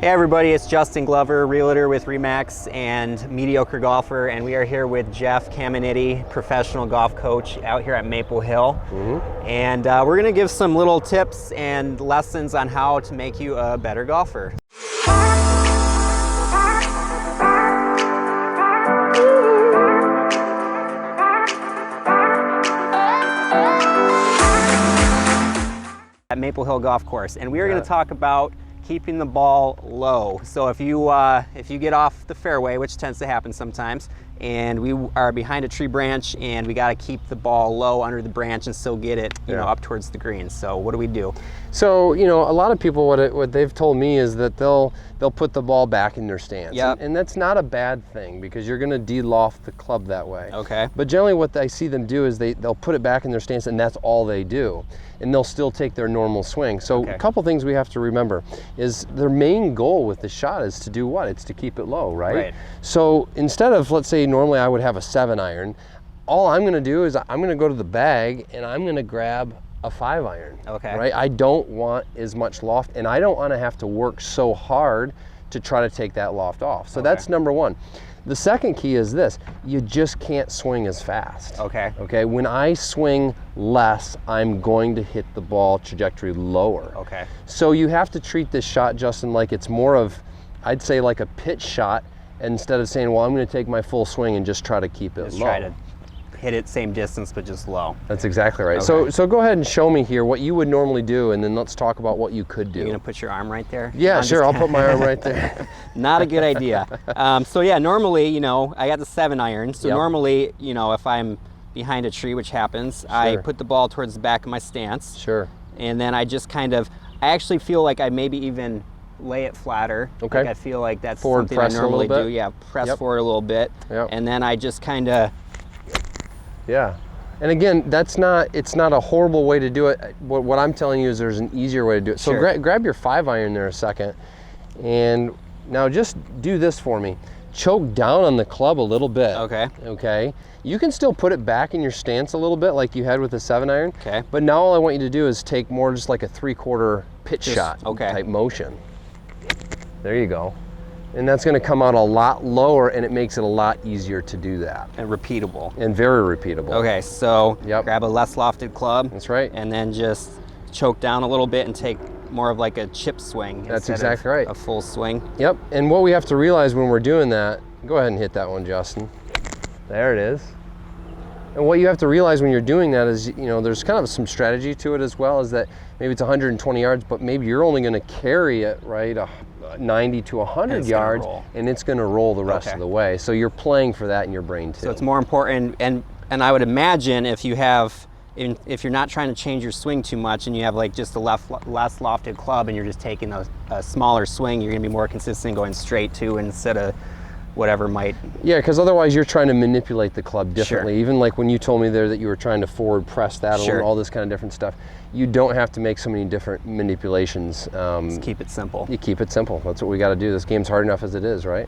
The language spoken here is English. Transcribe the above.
Hey everybody, it's Justin Glover, realtor with Remax and Mediocre golfer, and we are here with Jeff Caminiti, professional golf coach out here at Maple Hill. And we're going to give some little tips and lessons on how to make you a better golfer. At Maple Hill Golf Course, and we are going to talk about keeping the ball low. So if you get off the fairway, which tends to happen sometimes, and we are behind a tree branch and we got to keep the ball low under the branch and still get it you know, up towards the green. So what do we do? So you know, a lot of people, what they've told me is that they'll put the ball back in their stance. And that's not a bad thing, because you're going to de-loft the club that way. Okay. But generally what I see them do is they'll put it back in their stance, and that's all they do, and they'll still take their normal swing. So a couple things we have to remember is their main goal with the shot is to do what? It's to keep it low, right? So instead of, let's say normally I would have a 7-iron, all I'm going to do is I'm going to go to the bag and I'm going to grab a 5-iron. Right? I don't want as much loft, and I don't want to have to work so hard to try to take that loft off. So that's number one. The second key is this: you just can't swing as fast. Okay. When I swing less, I'm going to hit the ball trajectory lower. So you have to treat this shot, Justin, like it's more of, I'd say, like a pitch shot, instead of saying, well, I'm going to take my full swing and just try to keep it low. Try to hit it same distance but just low. That's exactly right. So go ahead and show me here what you would normally do, and then let's talk about what you could do. You're gonna put your arm right there? Yeah, sure, I'll put my arm right there. Not a good idea. So yeah, normally, you know, I got the 7-iron. So normally, you know, if I'm behind a tree, which happens, I put the ball towards the back of my stance. And then I just kind of, I actually feel like I maybe even lay it flatter. Like I feel like that's forward something I normally do. Yeah, press forward a little bit. And then I just kind of. And again, it's not a horrible way to do it. What I'm telling you is there's an easier way to do it. So grab your 5-iron there a second, and now just do this for me. Choke down on the club a little bit. Okay. You can still put it back in your stance a little bit like you had with the 7-iron. But now all I want you to do is take more just like a 3/4 pitch shot type motion. There you go. And that's going to come out a lot lower, and it makes it a lot easier to do that. And repeatable. And very repeatable. Okay, so grab a less lofted club. That's right. And then just choke down a little bit and take more of like a chip swing. That's exactly right. A full swing. Yep, and what we have to realize when we're doing that, go ahead and hit that one, Justin. There it is. And what you have to realize when you're doing that is, you know, there's kind of some strategy to it as well, is that maybe it's 120 yards, but maybe you're only going to carry it, right, 90 to 100 yards, and it's going to roll the rest of the way. So you're playing for that in your brain too. So it's more important, and I would imagine if you're not trying to change your swing too much, and you have like just a less lofted club, and you're just taking a smaller swing, you're going to be more consistent going straight too, instead of whatever might. Yeah, because otherwise you're trying to manipulate the club differently. Even like when you told me there that you were trying to forward press that, all this kind of different stuff. You don't have to make so many different manipulations. Just keep it simple. You keep it simple. That's what we got to do. This game's hard enough as it is, right?